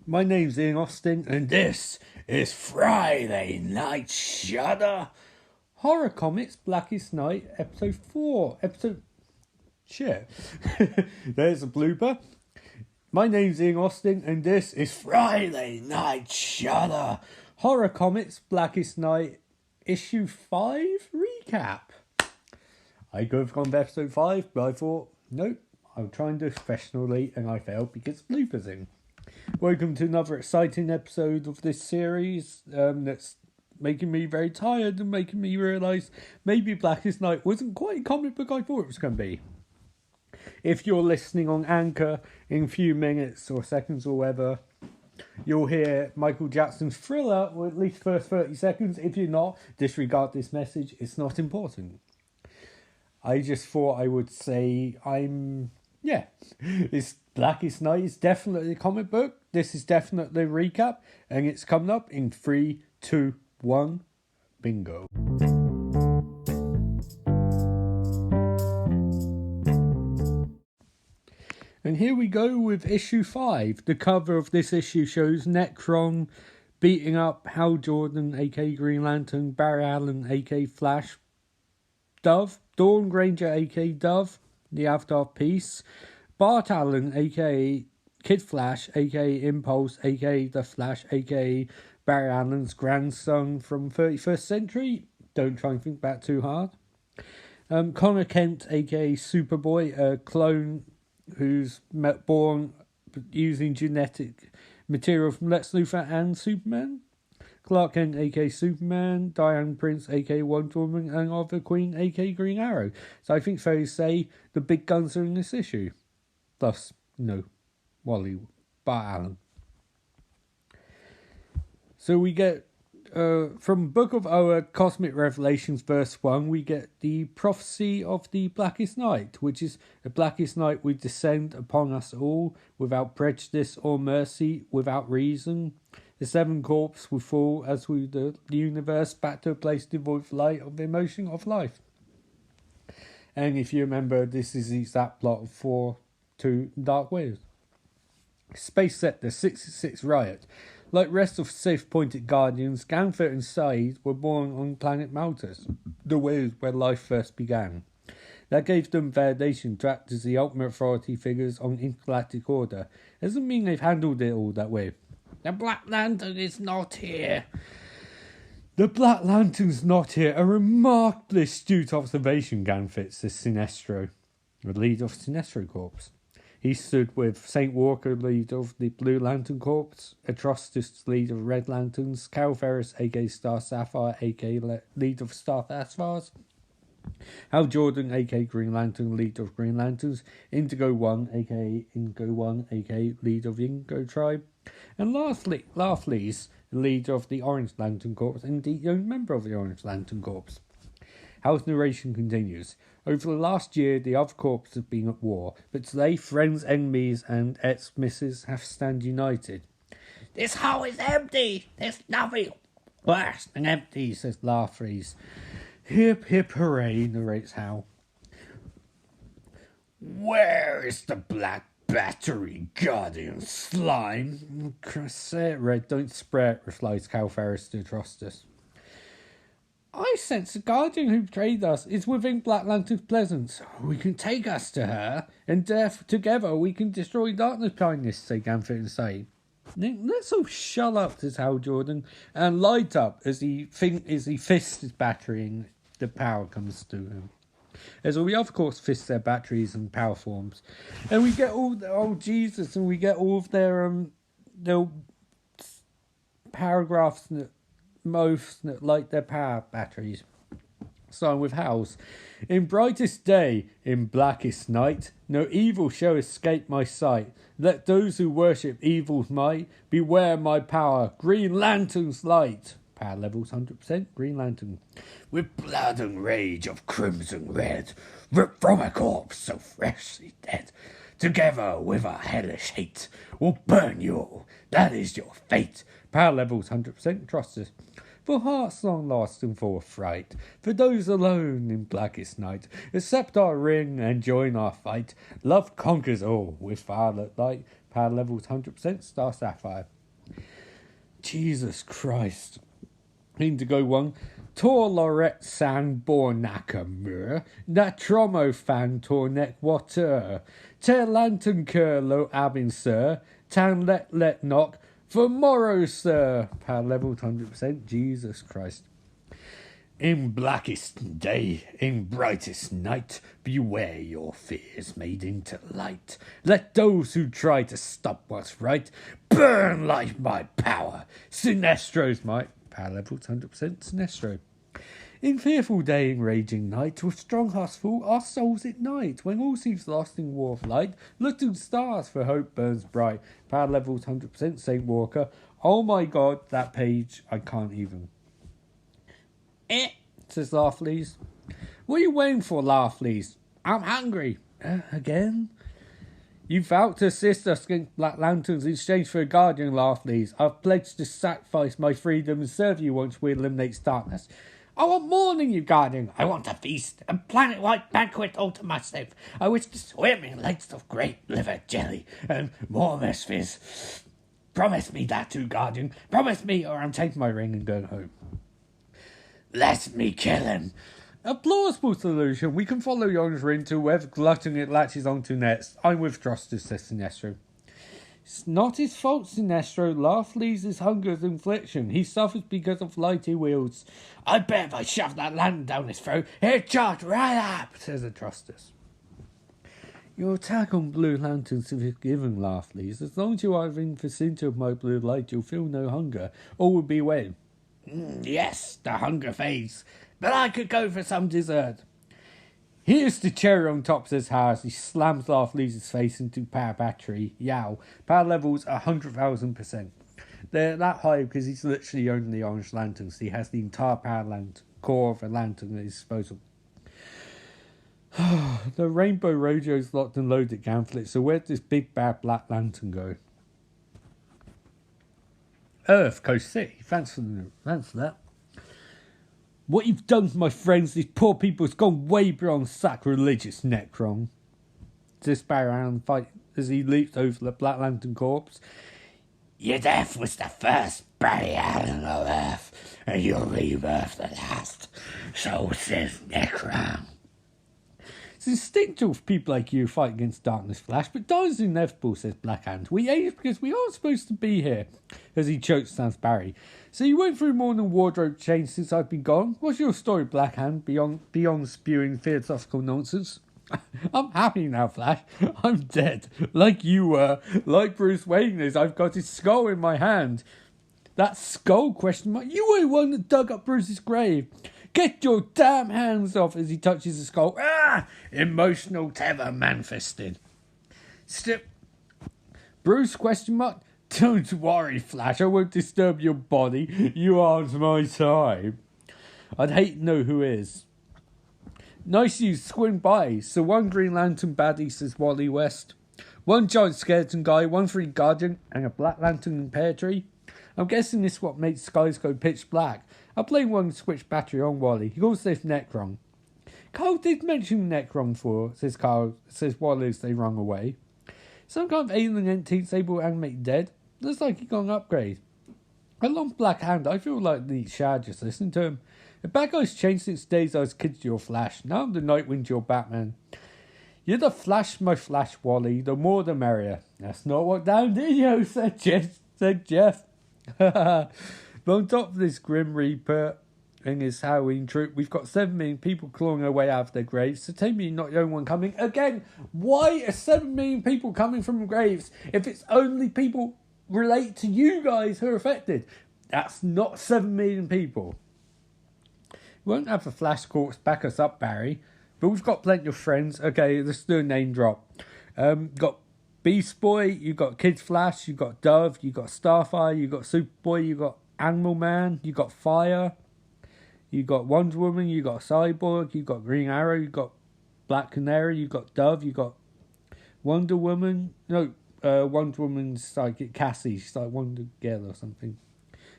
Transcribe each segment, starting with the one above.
My name's Ian Austin, and this is Friday Night Shudder. Horror Comics Blackest Night, Episode 4. Shit. There's a blooper. My name's Ian Austin, and this is Friday Night Shudder. Horror Comics Blackest Night, Issue 5 recap. I could have gone to Episode 5, but I thought, nope, I'll try and do it professionally, and I failed because bloopers in. Welcome to another exciting episode of this series that's making me very tired and making me realise maybe Blackest Night wasn't quite a comic book I thought it was going to be. If you're listening on Anchor in a few minutes or seconds or whatever, you'll hear Michael Jackson's Thriller, or at least first 30 seconds. If you're not, disregard this message, it's not important. I just thought I would say it's Blackest Night is definitely a comic book. This is definitely a recap, and it's coming up in 3, 2, 1, bingo. And here we go with issue 5. The cover of this issue shows Necron beating up Hal Jordan, aka Green Lantern, Barry Allen, aka Flash, Dove, Dawn Granger, aka Dove, the Avatar Piece, Bart Allen, aka Kid Flash, aka Impulse, aka The Flash, aka Barry Allen's grandson from 31st Century. Don't try and think back too hard. Connor Kent, aka Superboy, a clone who's born using genetic material from Lex Luthor and Superman. Clark Kent, aka Superman, Diane Prince, aka Wonder Woman, and Arthur Queen, aka Green Arrow. So I think fair to say the big guns are in this issue. Plus, Bart Allen. So we get, from Book of Oa, Cosmic Revelations, verse 1, we get the prophecy of the Blackest Night, which is the Blackest Night will descend upon us all, without prejudice or mercy, without reason. The seven corpses will fall as we the universe back to a place devoid of light, of the emotion of life. And if you remember, this is the exact plot of 4-2 Dark Wizard. Space Sector 66 Riot. Like rest of Sith-pointed Guardians, Ganthet and Said were born on planet Maltus, the world where life first began. That gave them validation to act as the ultimate authority figures on intergalactic order. Doesn't mean they've handled it all that way. The Black Lantern is not here. The Black Lantern's not here. A remarkably astute observation, Ganthet, says Sinestro, the leader of Sinestro Corps. He stood with St. Walker, leader of the Blue Lantern Corps, Atrocitus, leader of Red Lanterns, Cal Ferris, aka Star Sapphire, aka leader of Star Sapphires, Hal Jordan, aka Green Lantern, leader of Green Lanterns, Indigo One, aka Indigo One, aka leader of the Indigo Tribe, and Laughley's leader of the Orange Lantern Corps, and the only member of the Orange Lantern Corps. Hal's narration continues. Over the last year, the other corps have been at war, but today, friends, enemies, and ex-misses have stand united. This hole is empty! There's nothing worse than empty, says Laughley's. Hip, hip, hooray, narrates Hal. Where is the Black Battery Guardian slime? Say it, Red, don't spray it, replies Cal Ferris to Atrocitus. I sense the Guardian who betrayed us is within Black Lantern's presence. We can take us to her, and together we can destroy darkness behind this, say Ganthet and say. Let's all shut up, says Hal Jordan, and light up as he fists his battery and the power comes to him. As all the other corps fist their batteries and power forms. And we get all and we get all of their paragraphs that most that light their power batteries. Starting with Hal's. In brightest day, in blackest night, no evil shall escape my sight. Let those who worship evil's might beware my power. Green Lantern's light. Power levels 100%. Green Lantern. With blood and rage of crimson red, ripped from a corpse so freshly dead. Together with a hellish hate, will burn you all. That is your fate. Power levels 100%. Trust us. For hearts long lost and full of fright, for those alone in blackest night, accept our ring and join our fight. Love conquers all with violet light. Power levels 100%. Star Sapphire. Jesus Christ. Indigo 1. Tor Lorette Sang Bornakamur, Natromo Fan Tornek Water, Ter Lantern Cur Lo Abin Sir, Tan Let Knock, for morrow, sir. Power level 100%. Jesus Christ. In blackest day, in brightest night, beware your fears made into light. Let those who try to stop what's right burn like my power. Sinestro's might. Power level 100%. Sinestro. In fearful day, in raging night, with strong hearts full, our souls ignite. When all seems lost in war of light, look to the stars, for hope burns bright. Power levels 100%, Saint Walker. Oh my god, that page, I can't even. Says Laughley's. What are you waiting for, Laughley's? I'm hungry. Again? You vowed to assist us against Black Lanterns in exchange for a guardian, Laughley's. I've pledged to sacrifice my freedom and serve you once we eliminate darkness. I want more than you, Guardian. I want a feast, a planet-wide banquet all to myself. I wish to swim in lakes of great liver jelly and more fizz. Promise me that too, Guardian. Promise me, or I'm taking my ring and going home. Let me kill him. A plausible solution. We can follow Yon's ring to whoever glutton it latches onto next. I'm with Justice, says Sinestro. It's not his fault, Sinestro. Laughley's his hunger's infliction. He suffers because of light he wields. I bet if I shove that lantern down his throat, he'll charge right up, says the Justice. Your attack on Blue Lanterns is forgiven, Laughley's. As long as you are in vicinity of my blue light, you'll feel no hunger. All will be well. Yes, the hunger fades, but I could go for some dessert. Here's the cherry on top, says Harris. He slams Laughley's face into power battery. Yow. Power levels 100,000%. They're that high because he's literally only the orange lantern, so he has the entire power core of a lantern at his disposal. The Rainbow Rodeo's locked and loaded, Gamflet, so where'd this big bad black lantern go? Earth, Coast City. Thanks for that. What you've done to my friends, these poor people, has gone way beyond sacrilegious, Necron. Says Barry Allen fight as he leaps over the Black Lantern corpse. Your death was the first, Barry Allen of Earth, and your rebirth the last. So says Necron. It's instinctual for people like you to fight against darkness, Flash, but dying's inevitable, says Blackhand. We age because we aren't supposed to be here, as he chokes down Barry. So you went through more than wardrobe change since I've been gone? What's your story, Blackhand, beyond spewing philosophical nonsense? I'm happy now, Flash. I'm dead. Like you were. Like Bruce Wayne is. I've got his skull in my hand. That skull, question mark? You were the one that dug up Bruce's grave. Get your damn hands off as he touches the skull. Emotional tether manifested. Bruce, question mark? Don't worry, Flash. I won't disturb your body. You aren't my time. I'd hate to know who is. Nice you swing by. So one Green Lantern baddie, says Wally West. One giant skeleton guy, one free guardian, and a Black Lantern and pear tree. I'm guessing this is what makes skies go pitch black. I'll play one switch battery on Wally. He calls this Necron. Carl did mention Necron for, says Wally as they run away. Some kind of alien entity able to animate dead. Looks like he got an upgrade. Along Black Hand, I feel like the Shad just listen to him. The bad guy's changed since days I was kids to your Flash. Now I'm the Nightwing to your Batman. You're the Flash, my Flash, Wally. The more the merrier. That's not what Dan Dino said, Jeff. But on top of this Grim Reaper and his Halloween troop, we've got 7 million people clawing their way out of their graves. So 10 million not the only one coming. Again, why are 7 million people coming from graves if it's only people relate to you guys who are affected? That's not 7 million people. We won't have a Flash Corps back us up, Barry. But we've got plenty of friends. Okay, let's do a name drop. Got Beast Boy, you got Kid Flash, you got Dove, you got Starfire, you got Superboy, you got Animal Man, you got Fire, you got Wonder Woman, you got Cyborg, you got Green Arrow, you got Black Canary, you got Dove, you got Wonder Woman. No, Wonder Woman's like Cassie, she's like Wonder Girl or something.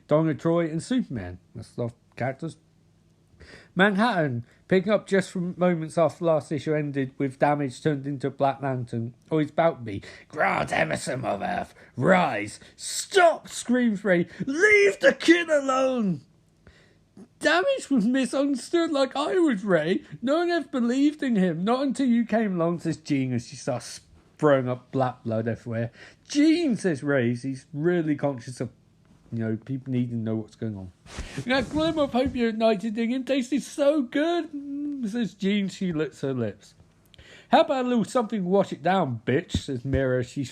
Donna Troy and Superman. That's a lot of characters. Manhattan, picking up just from moments after last issue ended with damage turned into Black Lantern, or he's about to be. Grant Emerson of Earth, rise! Stop! Screams Ray. Leave the kid alone! Damage was misunderstood like I was, Ray. No one ever believed in him. Not until you came along, says Jean as she starts throwing up black blood everywhere. Jean, says Ray. He's really conscious of, people needing to know what's going on. That glimmer of hope you ignited in him tasted so good, says Jean. She licks her lips. How about a little something to wash it down, bitch, says Mira. She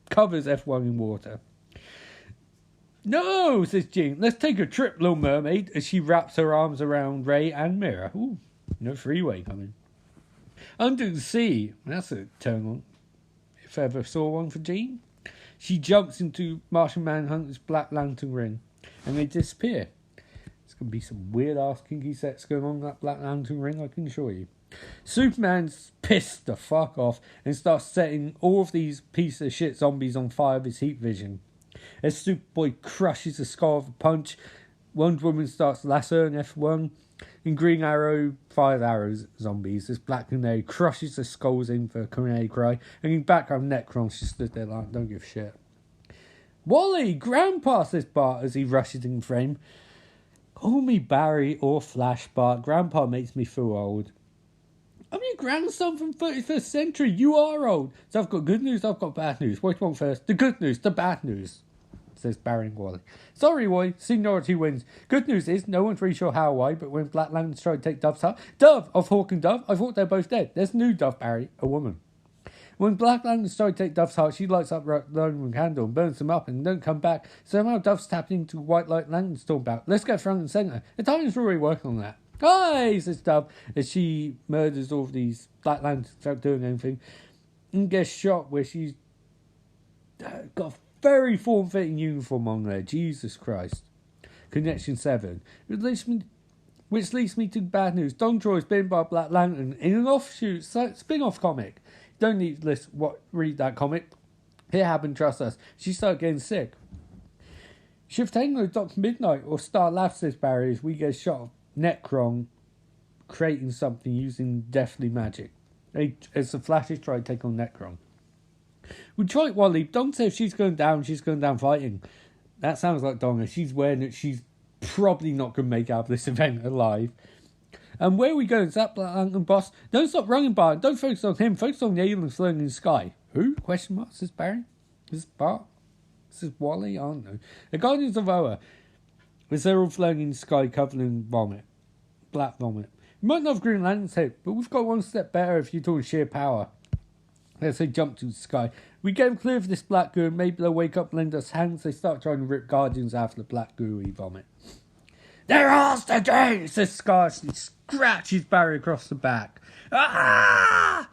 covers F1 in water. No, says Jean. Let's take a trip, little mermaid, as she wraps her arms around Ray and Mira. Ooh, no freeway coming. Under the sea. That's a turn on. If I ever saw one for Jean. She jumps into Martian Manhunter's Black Lantern ring, and they disappear. There's going to be some weird-ass kinky sets going on in that Black Lantern ring, I can assure you. Superman's pissed the fuck off and starts setting all of these piece of shit zombies on fire with his heat vision. As Superboy crushes the skull with a punch, Wonder Woman starts lassoing F1, and Green Arrow fires arrows at zombies as Black Canary crushes the skulls in for a Canary cry, and in background Necron just stood there like, don't give a shit. Wally, Grandpa, says Bart as he rushes in frame. Call me Barry or Flash, Bart. Grandpa makes me feel old. I'm your grandson from 31st century. You are old. So I've got good news, I've got bad news. What do you want first? The good news, the bad news, says Barry and Wally. Sorry, Wally, seniority wins. Good news is, no one's really sure how or why, but when Black Lanterns tried to take Dove's heart... Dove, of Hawk and Dove, I thought they're both dead. There's a new Dove, Barry, a woman. When Black Lanterns tried to take Dove's heart, she lights up the Roman candle and burns them up and don't come back. Somehow Dove's tapped into White Light Lantern's talk about. Let's get front and centre. The Titans are already working on that. Hi, says Dove, as she murders all of these Black Lanterns without doing anything, and gets shot where she's got a very form-fitting uniform on there. Jesus Christ. Connection 7. Which leads me to bad news. Don Troy's been by Black Lantern in an offshoot spin-off comic. Don't need to read that comic. It happened, trust us. She started getting sick. Shift Tango, Dr. Midnight, or Star Labs, says Barry, as we get a shot of Necron creating something using deathly magic. As the Flashes try to take on Necron. We try it, Wally. Don says she's going down fighting. That sounds like Donna. She's wearing it. She's probably not going to make out of this event alive. And where are we going? Is that Black Lantern boss? Don't stop running, Bart. Don't focus on him. Focus on the aliens floating in the sky. Who? Question mark, says Barry. Is this Bart? This is Wally? I don't know. The Guardians of Oa. As they're all floating in the sky covered in vomit. Black vomit. You might not have Green Lantern's head, but we've got one step better if you're talking sheer power. As they jump to the sky. We get them clear of this black goo and maybe they'll wake up and lend us hands. They start trying to rip Guardians out of the black gooey vomit. They're ours again, says Scar. She scratches Barry across the back. Ah!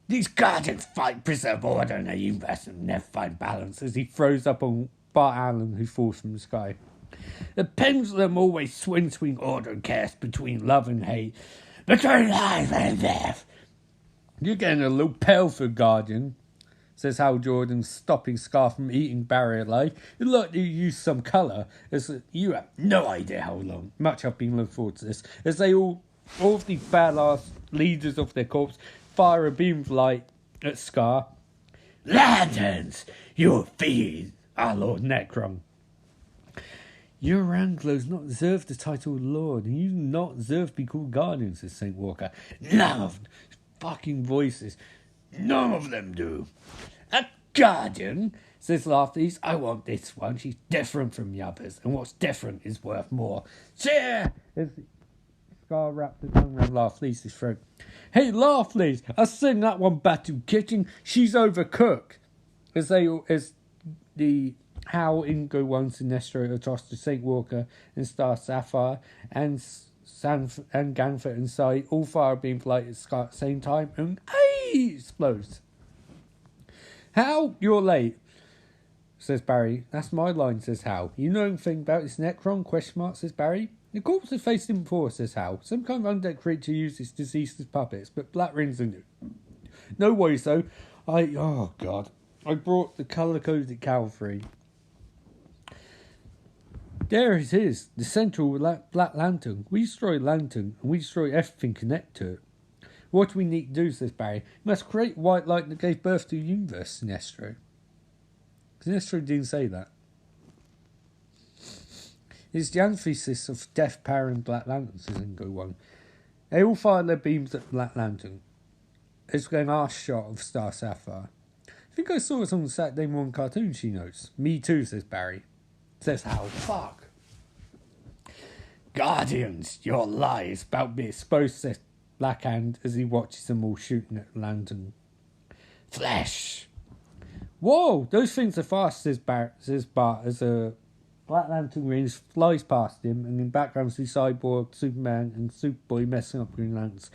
These Guardians fight, preserve order in a universe and never find balance as he throws up on Bart Allen, who falls from the sky. The pendulum always swings between order and chaos, between love and hate, between life and death. You're getting a little pale for Guardian, says Hal Jordan, stopping Scar from eating Barry alive. You'd like to use some colour, as you have no idea how long. Much I've been looking forward to this. As they all of these badass leaders of their corps, fire a beam of light at Scar. Lanterns! Your feed, our Lord Necron. Your Wrangler's not deserved the title of Lord, and you do not deserve to be called Guardian, says St. Walker. None of fucking voices. None of them do. A Guardian, says Laughley's. I want this one. She's different from the others, and what's different is worth more. Cheer! As Scar wrapped the tongue around Laughley's throat. Hey, Laughley's, I sing that one back to kitchen. She's overcooked. As the Hal, Ingo, One, Sinestro, tossed to St. Walker and Star Sapphire and Ganford and Sai all fire a beam of light at Scar at the same time and explodes. Hal, you're late, says Barry. That's my line, says Hal. You know anything about this Necron? Question mark, says Barry. The corpse has faced him before, says Hal. Some kind of undead creature uses deceased as puppets, but Black Rings are new. No worries though. I brought the colour-coded cavalry. There it is, the central Black Lantern. We destroy Lantern, and we destroy everything connected to it. What we need to do, says Barry, we must create white light that gave birth to the universe, Sinestro. Sinestro didn't say that. It's the antithesis of Death, Power, and Black Lantern, says Ingo 1. They all fired their beams at Black Lantern. It's an arse shot of Star Sapphire. I think I saw it on the Saturday morning cartoon, she notes. Me too, says Barry. Says Hal. Fuck. Guardians, your lies about me exposed, says Blackhand as he watches them all shooting at Lantern. Flesh. Whoa, those things are fast, says Bart as a Black Lantern rings flies past him, and in background see Cyborg, Superman, and Superboy messing up Green Lanterns.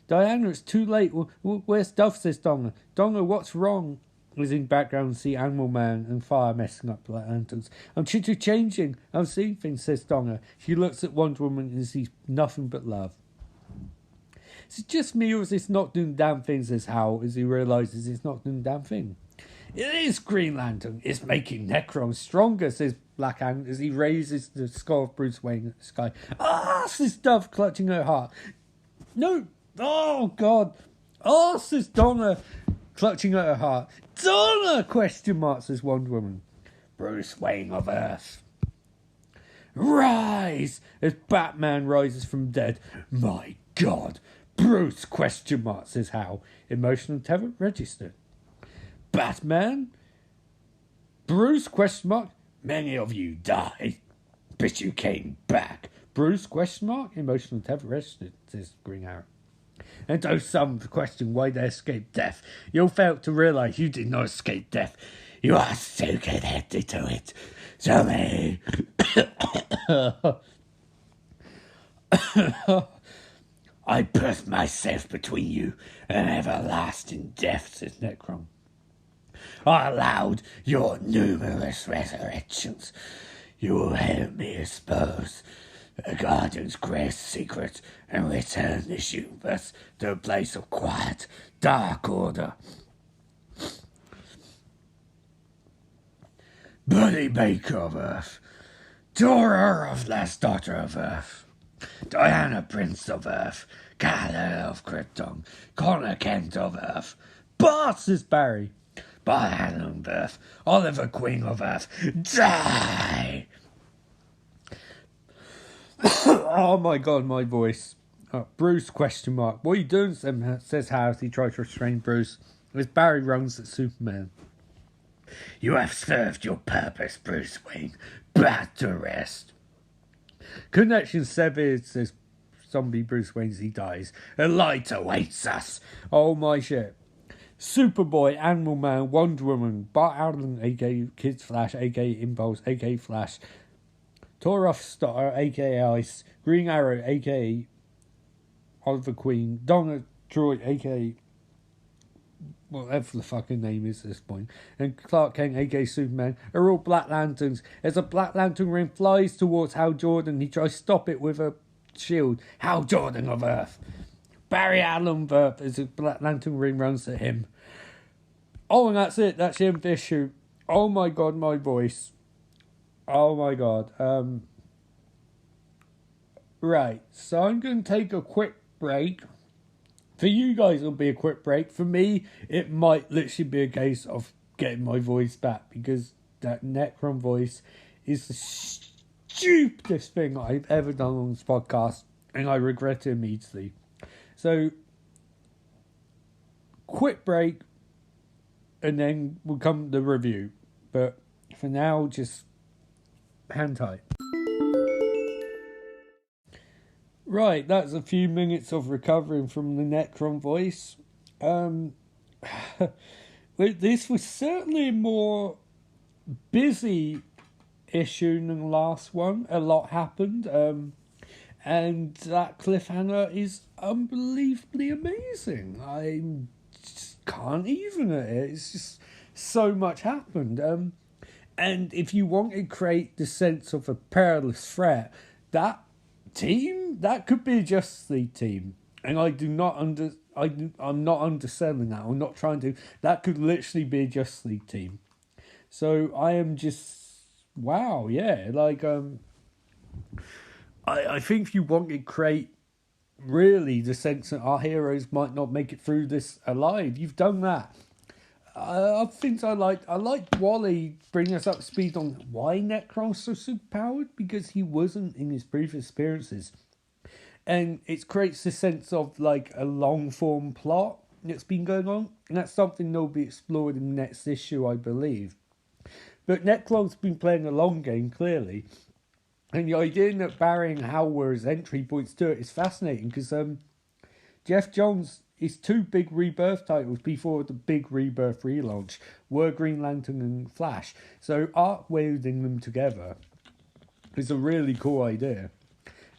Diana, it's too late. Where's Duff, says Donga. Donga, what's wrong? As in background see Animal Man and Fire messing up Black Lanterns. I'm changing. I'm seeing things, says Donga. She looks at Wonder Woman and sees nothing but love. Is it just me, or is this not doing damn thing, says Hal, as he realises it's not doing damn thing. It is Green Lantern. It's making Necron stronger, says Blackhand as he raises the skull of Bruce Wayne at the sky. Ah, says Dove, clutching her heart. No. Oh, God. Oh, says Donna, clutching at her heart. Donna, ? Says Wonder Woman. Bruce Wayne of Earth. Rise! As Batman rises from dead. My God. Bruce, ? says Hal. Emotional terror registered. Batman? Bruce, ? Many of you died, but you came back. Bruce, ? Emotional terror registered, says Green Arrow. And though some question why they escaped death, you'll fail to realise you did not escape death. You are so connected to it. So many. I birthed myself between you and everlasting death, says Necron. I allowed your numerous resurrections. You will help me expose the Guardian's greatest secret and return this universe to a place of quiet, dark order. Buddy Baker of Earth, Dora of Last Daughter of Earth, Diana Prince of Earth, Kal-El of Krypton, Connor Kent of Earth, Bart, says Barry, Brian of Earth, Oliver Queen of Earth, die! Oh my God, my voice. Bruce, ? What are you doing, says Hal as he tries to restrain Bruce, as Barry runs at Superman. You have served your purpose, Bruce Wayne. Back to rest. Connection severed, says zombie Bruce Wayne as he dies. A light awaits us. Oh my shit. Superboy, Animal Man, Wonder Woman, Bart Allen, a.k.a. Kid Flash, a.k.a. Impulse, a.k.a. Flash, Toroff Star, a.k.a. Ice, Green Arrow, a.k.a. Oliver Queen, Donna Troy, a.k.a. whatever the fucking name is at this point, and Clark Kent, a.k.a. Superman, are all Black Lanterns. As a Black Lantern ring flies towards Hal Jordan, he tries to stop it with a shield. Hal Jordan of Earth. Barry Allen of Earth as a Black Lantern ring runs at him. Oh, and that's it. That's the end of the issue. Oh my God, my voice. Oh my God. Right, so I'm going to take a quick break. For you guys, it'll be a quick break. For me, it might literally be a case of getting my voice back, because that Necron voice is the stupidest thing I've ever done on this podcast, and I regret it immediately. So, quick break, and then we'll come to the review. But for now, just hang tight. Right, that's a few minutes of recovering from the Necron voice. This was certainly a more busy issue than the last one. A lot happened. And that cliffhanger is unbelievably amazing. I just can't even at it. It's just so much happened. And if you want to create the sense of a perilous threat, that team, that could be a Justice League team. And I'm not underselling that. I'm not trying to. That could literally be a Justice League team. So I am just wow, yeah. Like, I think if you want to create really the sense that our heroes might not make it through this alive, you've done that. Things I liked. I liked Wally bringing us up to speed on why Necron's so superpowered, because he wasn't in his previous appearances. And it creates this sense of like a long form plot that's been going on. And that's something that'll be explored in the next issue, I believe. But Necron's been playing a long game, clearly. And the idea that Barry and Hal were his entry points to it is fascinating, because Jeff Johns, his two big Rebirth titles before the big Rebirth relaunch were Green Lantern and Flash. So art welding them together is a really cool idea,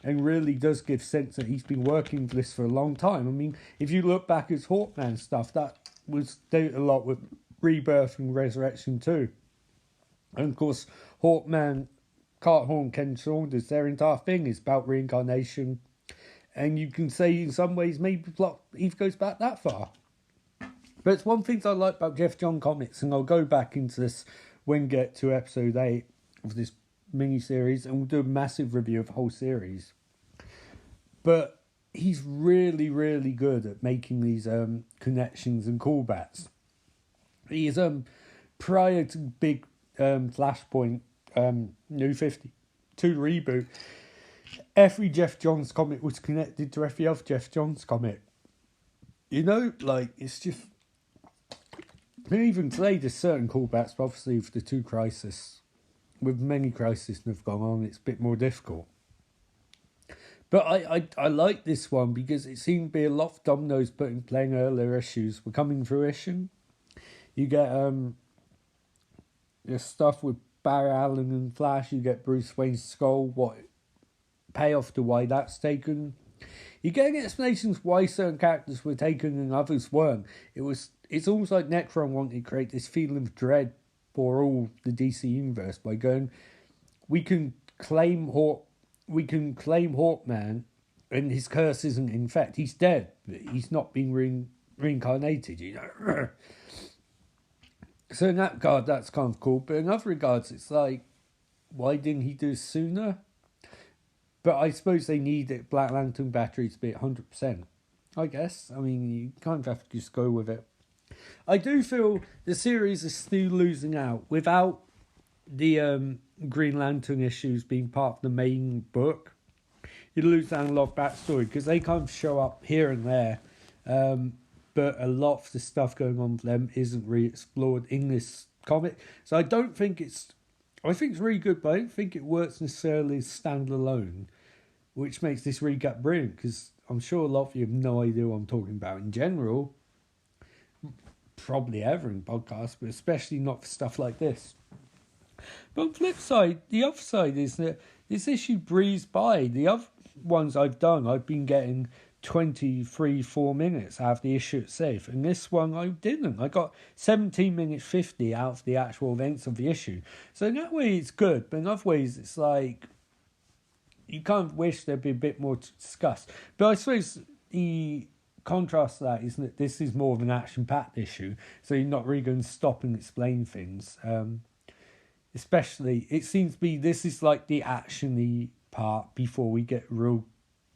and really does give sense that he's been working for this for a long time. I mean, if you look back at Hawkman stuff, that was done a lot with Rebirth and Resurrection too. And of course, Hawkman, Cart Horn, Ken Saunders, their entire thing is about reincarnation. And you can say in some ways maybe the plot even goes back that far. But it's one thing I like about Jeff John comics, and I'll go back into this when we get to episode 8 of this mini-series, and we'll do a massive review of the whole series. But he's really, really good at making these connections and callbacks. He is, prior to big Flashpoint, New 52 reboot, every Jeff Johns comic was connected to every other Jeff Johns comic. You know, like, it's just... And even today, there's certain callbacks, but obviously with the two crises, with many crises that have gone on, it's a bit more difficult. But I like this one because it seemed to be a lot of dominoes playing earlier issues were coming to fruition. You get the stuff with Barry Allen and Flash, you get Bruce Wayne's skull, what payoff to why that's taken. You're getting explanations why certain characters were taken and others weren't. It's almost like Necron wanted to create this feeling of dread for all the DC universe by going, we can claim Hawkman, and his curse isn't in fact, he's dead, but he's not being reincarnated, you know. So in that regard, that's kind of cool. But in other regards, it's like, why didn't he do it sooner? But I suppose they need a Black Lantern battery to be at 100%. I guess. I mean, you kind of have to just go with it. I do feel the series is still losing out without the Green Lantern issues being part of the main book. You lose out a lot of backstory because they kind of show up here and there. But a lot of the stuff going on for them isn't really explored in this comic. So I don't think I think it's really good, but I don't think it works necessarily standalone, which makes this recap brilliant, because I'm sure a lot of you have no idea what I'm talking about in general. Probably ever in podcasts, but especially not for stuff like this. But on the flip side, the other side is that this issue breezed by. The other ones I've done, I've been getting 23-4 minutes out of the issue itself, and this one I didn't. I got 17 minutes 50 out of the actual events of the issue. So in that way it's good, but in other ways it's like you kind of wish there'd be a bit more to discuss. But I suppose the contrast to that is that this is more of an action-packed issue, so you're not really going to stop and explain things. Especially, it seems to be this is like the action-y part before we get real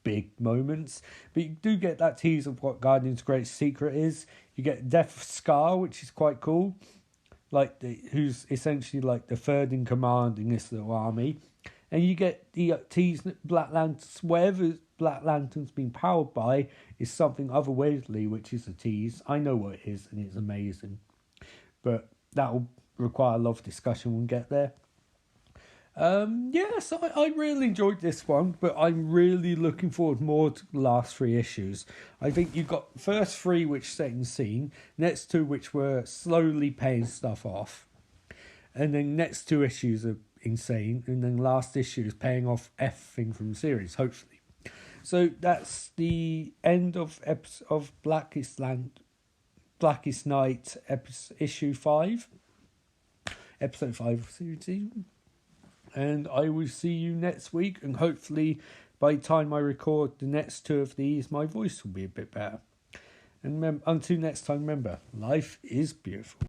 big moments. But you do get that tease of what Guardian's great secret is. You get Death of Scar, which is quite cool. Like who's essentially like the third in command in this little army. And you get the tease that Black Lanterns, wherever Black Lantern's been powered by, is something otherworldly, which is a tease. I know what it is, and it's amazing. But that'll require a lot of discussion when we get there. So I really enjoyed this one, but I'm really looking forward more to the last 3 issues. I think you've got first 3 which set in scene, next 2 which were slowly paying stuff off, and then next 2 issues are insane, and then last issue is paying off everything from the series, hopefully. So that's the end of Blackest Night issue 5, episode 5 of series. And I will see you next week, and hopefully by the time I record the next 2 of these, my voice will be a bit better. And until next time, remember, life is beautiful.